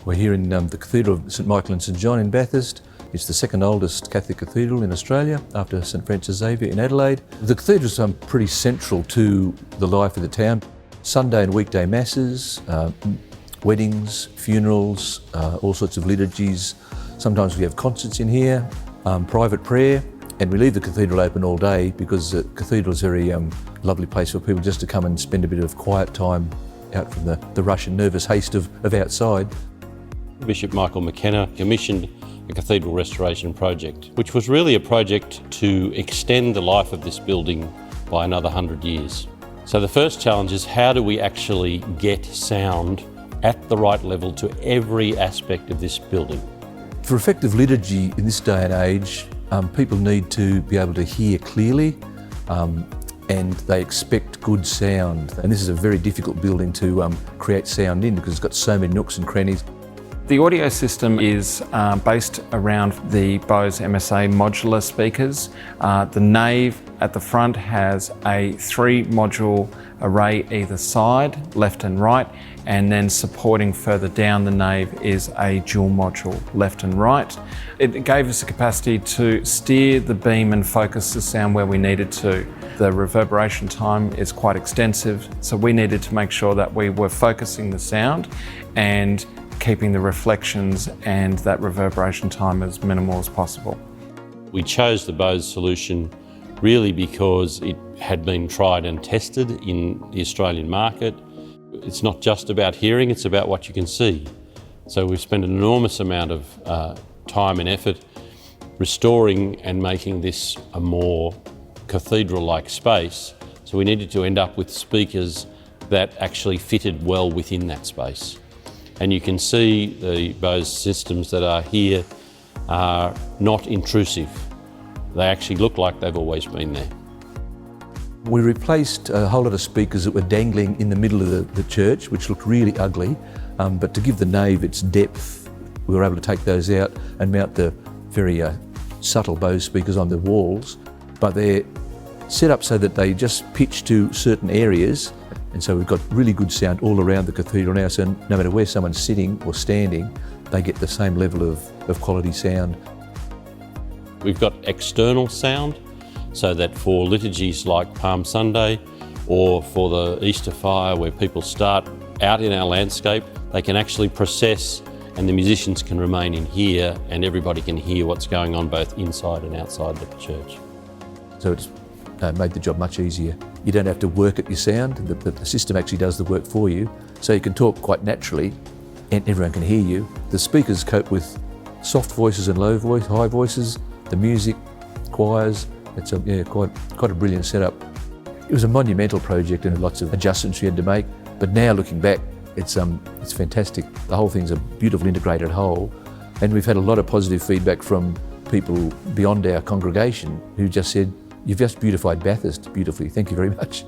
We're here in the Cathedral of St Michael and St John in Bathurst. It's the second oldest Catholic cathedral in Australia after St Francis Xavier in Adelaide. The cathedral's pretty central to the life of the town. Sunday and weekday masses, weddings, funerals, all sorts of liturgies. Sometimes we have concerts in here, private prayer, and we leave the cathedral open all day because the cathedral is a very lovely place for people just to come and spend a bit of quiet time out from the rush and nervous haste of outside. Bishop Michael McKenna commissioned a cathedral restoration project, which was really a project to extend the life of this building by another 100 years. So the first challenge is, how do we actually get sound at the right level to every aspect of this building? For effective liturgy in this day and age, people need to be able to hear clearly, and they expect good sound. And this is a very difficult building to create sound in because it's got so many nooks and crannies. The audio system is based around the Bose MSA modular speakers. The nave at the front has a 3-module array either side, left and right, and then supporting further down the nave is a dual module, left and right. It gave us the capacity to steer the beam and focus the sound where we needed to. The reverberation time is quite extensive, so we needed to make sure that we were focusing the sound and keeping the reflections and that reverberation time as minimal as possible. We chose the Bose solution really because it had been tried and tested in the Australian market. It's not just about hearing, it's about what you can see. So we've spent an enormous amount of time and effort restoring and making this a more cathedral-like space. So we needed to end up with speakers that actually fitted well within that space. And you can see the Bose systems that are here are not intrusive. They actually look like they've always been there. We replaced a whole lot of speakers that were dangling in the middle of the church, which looked really ugly, but to give the nave its depth, we were able to take those out and mount the very subtle Bose speakers on the walls, but they're set up so that they just pitch to certain areas. And so we've got really good sound all around the cathedral now, so no matter where someone's sitting or standing, they get the same level of quality sound. We've got external sound, so that for liturgies like Palm Sunday or for the Easter fire, where people start out in our landscape, they can actually process and the musicians can remain in here and everybody can hear what's going on both inside and outside the church. So it's made the job much easier. You don't have to work at your sound, the system actually does the work for you, so you can talk quite naturally and everyone can hear you. The speakers cope with soft voices and low voice, high voices, the music, choirs. It's quite a brilliant setup. It was a monumental project and lots of adjustments we had to make, but now looking back, it's fantastic. The whole thing's a beautiful integrated whole, and we've had a lot of positive feedback from people beyond our congregation who just said, "You've just beautified Bathurst beautifully. Thank you very much."